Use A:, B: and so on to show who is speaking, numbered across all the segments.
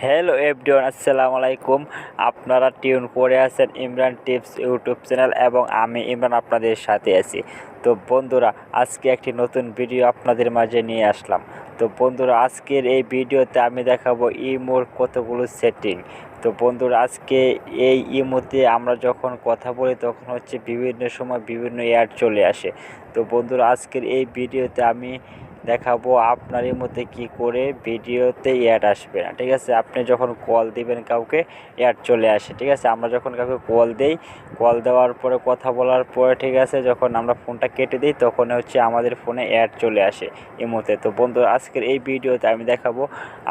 A: Hello everyone, আসসালামু আলাইকুম। আপনারা টিউন করে আছেন ইমরান টিপস ইউটিউব চ্যানেল এবং আমি ইমরান আপনাদের সাথে আছি। তো বন্ধুরা, আজকে একটি নতুন ভিডিও আপনাদের মাঝে নিয়ে আসলাম। তো বন্ধুরা, আজকের এই ভিডিওতে আমি দেখাবো ইমোর কতগুলো সেটিং। তো বন্ধুরা, আজকে এই ইমোতে আমরা যখন কথা বলি তখন হচ্ছে বিভিন্ন সময় বিভিন্ন অ্যাড চলে আসে। তো বন্ধুরা, আজকের এই ভিডিওতে আমি দেখাবো আপনার মধ্যে কি করে ভিডিওতে অ্যাড আসবে না। ঠিক আছে, আপনি যখন কল দিবেন কাউকে অ্যাড চলে আসে। ঠিক আছে, আমরা যখন কাউকে কল দেই, কল দেওয়ার পরে কথা বলার পরে ঠিক আছে, যখন আমরা ফোনটা কেটে দিই তখন হচ্ছে আমাদের ফোনে অ্যাড চলে আসে ইমোতে। তো বন্ধু, আজকের এই ভিডিওতে আমি দেখাবো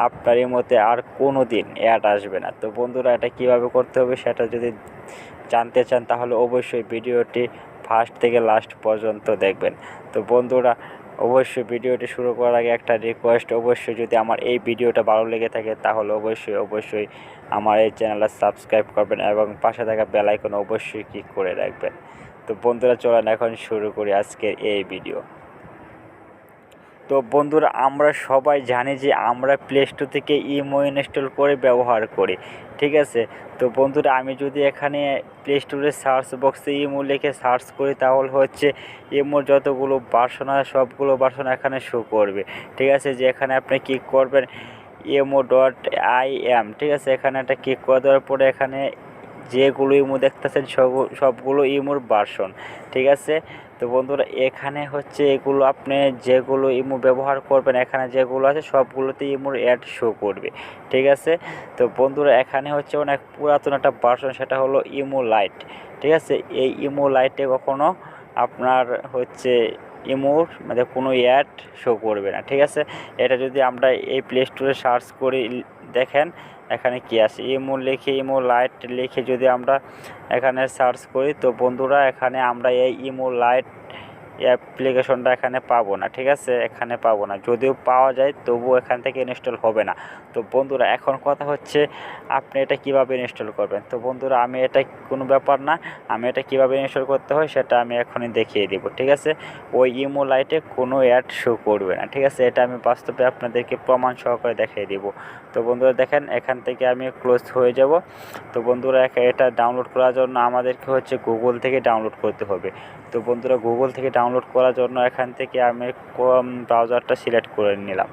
A: আপনার ইমোতে আর কোনো দিন অ্যাড আসবে না। তো বন্ধুরা, এটা কিভাবে করতে হবে সেটা যদি জানতে চান তাহলে অবশ্যই ভিডিওটি ফার্স্ট থেকে লাস্ট পর্যন্ত দেখবেন। তো বন্ধুরা, অবশ্যই ভিডিওটি শুরু করার আগে একটা রিকোয়েস্ট, অবশ্যই যদি আমার এই ভিডিওটা ভালো লেগে থাকে তাহলে অবশ্যই আমার এই চ্যানেলটা সাবস্ক্রাইব করবেন এবং পাশে থাকা বেল আইকন অবশ্যই ক্লিক করে রাখবেন। তো বন্ধুরা, চলেন এখন শুরু করি আজকের এই ভিডিও। তো বন্ধুরা, আমরা সবাই জানি যে আমরা প্লে স্টোর থেকে ইমো ইনস্টল করে ব্যবহার করি। ঠিক আছে, তো বন্ধুরা, আমি যদি এখানে প্লে স্টোরের সার্চ বক্সে ইমো লিখে সার্চ করি তাহলে হচ্ছে ইমোর যতগুলো ভার্সন আছে সবগুলো ভার্সন এখানে শো করবে। ঠিক আছে, যে এখানে আপনি ক্লিক করবেন emo.im। ঠিক আছে, এখানে একটা ক্লিক করে দেওয়ার পরে এখানে যেগুলো ইমো দেখতেছেন সবগুলো ইমোর ভার্সন। ঠিক আছে, তো বন্ধুরা, এখানে হচ্ছে এগুলো আপনি যেগুলো ইমো ব্যবহার করবেন এখানে যেগুলো আছে সবগুলোতে ইমোর অ্যাড শো করবে। ঠিক আছে, তো বন্ধুরা, এখানে হচ্ছে অনেক পুরাতন একটা ভার্সন, সেটা হলো ইমো লাইট। ঠিক আছে, এই ইমো লাইটে কখনো আপনার হচ্ছে ইমোর মানে কোনো অ্যাড শো করবে না। ঠিক আছে, এটা যদি আমরা এই প্লে স্টোরে সার্চ করি, দেখেন এখানে কি আছে, ইমো লিখে ইমো লাইট লিখে যদি আমরা এখানে সার্চ করি তো বন্ধুরা এখানে আমরা এই ইমো লাইট অ্যাপ্লিকেশনটা এখানে পাবো না। ঠিক আছে, এখানে পাবো না, যদিও পাওয়া যায় তবুও এখান থেকে ইনস্টল হবে না। তো বন্ধুরা, এখন কথা হচ্ছে আপনি এটা কিভাবে ইনস্টল করবেন। তো বন্ধুরা, আমি এটা কোনো ব্যাপার না, আমি এটা কিভাবে ইনস্টল করতে হয় সেটা আমি এখনই দেখিয়ে দেবো। ঠিক আছে, ওই ইমো লাইটে কোনো অ্যাড শো করবে না। ঠিক আছে, এটা আমি বাস্তবে আপনাদেরকে প্রমাণ সহকারে দেখিয়ে দেবো। তো বন্ধুরা দেখেন, এখান থেকে আমি ক্লোজ হয়ে যাব। তো বন্ধুরা, এটা ডাউনলোড করার জন্য আমাদেরকে হচ্ছে গুগল থেকে ডাউনলোড করতে হবে। তো বন্ধুরা, গুগল থেকে ডাউনলোড করার জন্য এখান থেকে আমি ক্রোম ব্রাউজারটা সিলেক্ট করে নিলাম।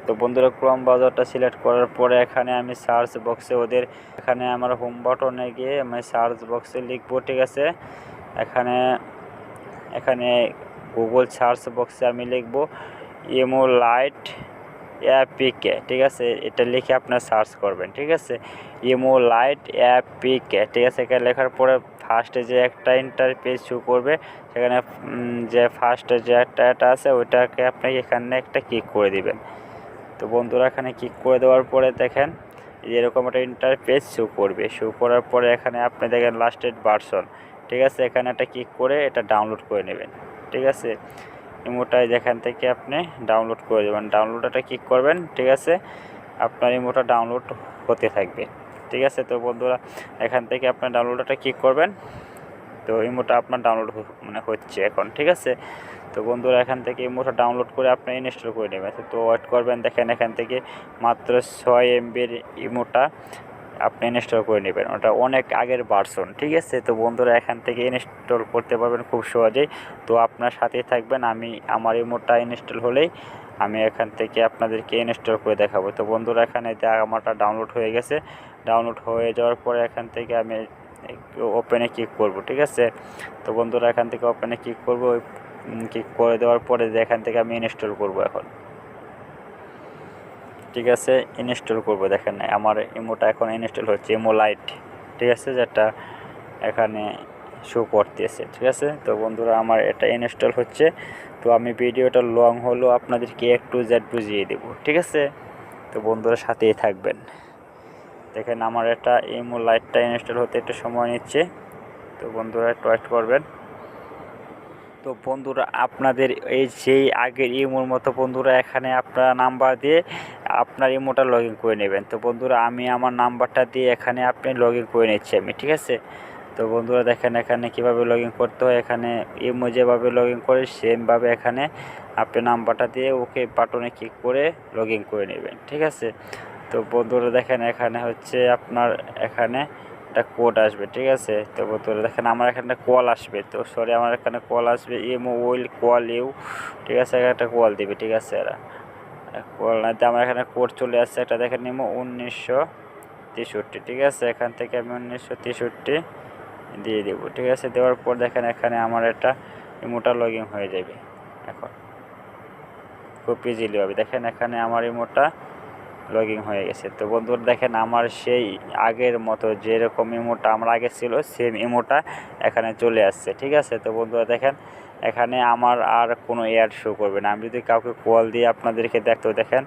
A: তো বন্ধুরা, ক্রোম ব্রাউজারটা সিলেক্ট করার পরে এখানে আমি সার্চ বক্সে ওদের এখানে আমার হোম বাটনে গিয়ে আমি সার্চ বক্সে লিখবো। ঠিক আছে, এখানে এখানে গুগল সার্চ বক্সে আমি লিখবো ইমো লাইট অ্যাপিকে। ঠিক আছে, এটা লিখে আপনার সার্চ করবেন। ঠিক আছে, ইমো লাইট অ্যাপিকে। ঠিক আছে, এখানে লেখার পরে ফার্স্টে যে একটা ইন্টারফেস শো করবে সেখানে যে ফার্স্টে যে একটা আছে ওইটাকে আপনাকে এখানে একটা ক্লিক করে দিবেন। তো বন্ধুরা, এখানে ক্লিক করে দেওয়ার পরে দেখেন এরকম একটা ইন্টারফেস শো করবে। শো করার পরে এখানে আপনি দেখেন লাস্টেড ভার্সন। ঠিক আছে, এখানে একটা ক্লিক করে এটা ডাউনলোড করে নেবেন। ঠিক আছে, ইমোটাই যেখান থেকে আপনি ডাউনলোড করে দেবেন, ডাউনলোডটা ক্লিক করবেন। ঠিক আছে, আপনার ইমোটা ডাউনলোড হতে থাকবে। ঠিক আছে, তো বন্ধুরা, এখান থেকে আপনার ডাউনলোডটা ক্লিক করবেন। তো ইমোটা আপনার ডাউনলোড হচ্ছে এখন। ঠিক আছে, তো বন্ধুরা, এখান থেকে ইমোটা ডাউনলোড করে আপনি ইনস্টল করে নেবেন। তো ওয়েট করবেন, দেখেন এখান থেকে মাত্র 6 MBর ইমোটা আপনি ইনস্টল করে নেবেন, ওটা অনেক আগের ভার্সন। ঠিক আছে, তো বন্ধুরা, এখান থেকে ইনস্টল করতে পারবেন খুব সহজেই। তো আপনার সাথেই থাকবেন, আমি আমার ইমোটা ইনস্টল হলেই আমি এখান থেকে আপনাদেরকে ইনস্টল করে দেখাবো। তো বন্ধুরা, এখানে আমারটা ডাউনলোড হয়ে গেছে। ডাউনলোড হয়ে যাওয়ার পরে এখান থেকে আমি ওপেনে ক্লিক করব। ঠিক আছে, তো বন্ধুরা, এখান থেকে ওপেনে ক্লিক করব। ক্লিক করে দেওয়ার পরে এখান থেকে আমি ইনস্টল করব এখন। ঠিক আছে, ইনস্টল করব। দেখেন আমার ইমোটা এখন ইনস্টল হচ্ছে, ইমো লাইট। ঠিক আছে, যেটা এখানে শো করতেছে। ঠিক আছে, তো বন্ধুরা, আমার এটা ইনস্টল হচ্ছে। তো আমি ভিডিওটা লং হলো আপনাদেরকে একটু জেড বুঝিয়ে দেবো। ঠিক আছে, তো বন্ধুরা সাথেই থাকবেন। দেখেন আমার এটা ইমো লাইটটা ইনস্টল হতে একটু সময় নিচ্ছে। তো বন্ধুরা একটু ওয়েট করবেন। তো বন্ধুরা, আপনাদের এই সেই আগের ইমোর মতো বন্ধুরা এখানে আপনার নাম্বার দিয়ে আপনার ইমোটা লগ ইন করে নেবেন। তো বন্ধুরা, আমি আমার নাম্বারটা দিয়ে এখানে আপনি লগ ইন করে নিচ্ছি আমি। ঠিক আছে, তো বন্ধুরা দেখেন এখানে কীভাবে লগ ইন করতে হয়। এখানে ইমো যেভাবে লগ ইন করে সেমভাবে এখানে আপনি নাম্বারটা দিয়ে ওকে বাটনে ক্লিক করে লগ ইন করে নেবেন। ঠিক আছে, তো বন্ধুরা দেখেন এখানে হচ্ছে আপনার এখানে একটা কোড আসবে, ঠিক আছে। তো বন্ধুরা দেখেন আমার এখানে কল আসবে, তো সরি আমার এখানে কল আসবে, ইমো উইল কল ইউ, ঠিক আছে, একটা কল দিবে, ঠিক আছে। এরা কল না দিয়ে আমার এখানে কোড চলে আসছে একটা, দেখেন ইমো 1963, ঠিক আছে। এখান থেকে আমি 1963 দিয়ে দেবো, ঠিক আছে। দেওয়ার পর দেখেন এখানে আমার একটা ইমোটা লগ ইন হয়ে যাবে এখন খুব ইজিলি হবে। দেখেন এখানে আমার ইমোটা লগ ইন হয়ে গেছে। তো বন্ধুরা দেখেন আমার সেই আগের মতো যেরকম ইমোটা আমার আগে ছিল সেম ইমোটা এখানে চলে আসছে, ঠিক আছে। তো বন্ধুরা দেখেন এখানে আমার আর কোনো অ্যাড শো করবে না। আমি যদি কাউকে কল দিয়ে আপনাদেরকে দেখতে, দেখেন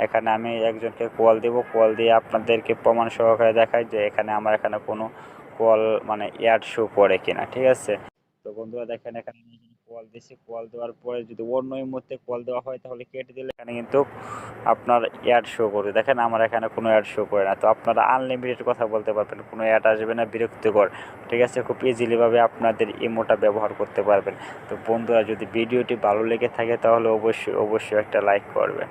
A: এখানে আমি একজনকে কল দেব, কল দিয়ে আপনাদেরকে প্রমাণ সহকারে দেখাই যে এখানে আমার এখানে কোনো কল মানে অ্যাড শো করে কিনা, ঠিক আছে। তো বন্ধুরা দেখেন এখানে আমি কল দিছি, কল দেওয়ার পরে যদি অন্য মুহূর্তে কল দেওয়া হয় তাহলে কেটে দিলে এখানে কিন্তু আপনার অ্যাড শো করবে। দেখেন আমার এখানে কোনো অ্যাড শো করে না। তো আপনারা আনলিমিটেড কথা বলতে পারবেন, কোনো অ্যাড আসবে না, বিরক্তিকর, ঠিক আছে। খুব ইজিলিভাবে আপনাদের ইমোটা ব্যবহার করতে পারবেন। তো বন্ধুরা যদি ভিডিওটি ভালো লেগে থাকে তাহলে অবশ্যই একটা লাইক করবেন।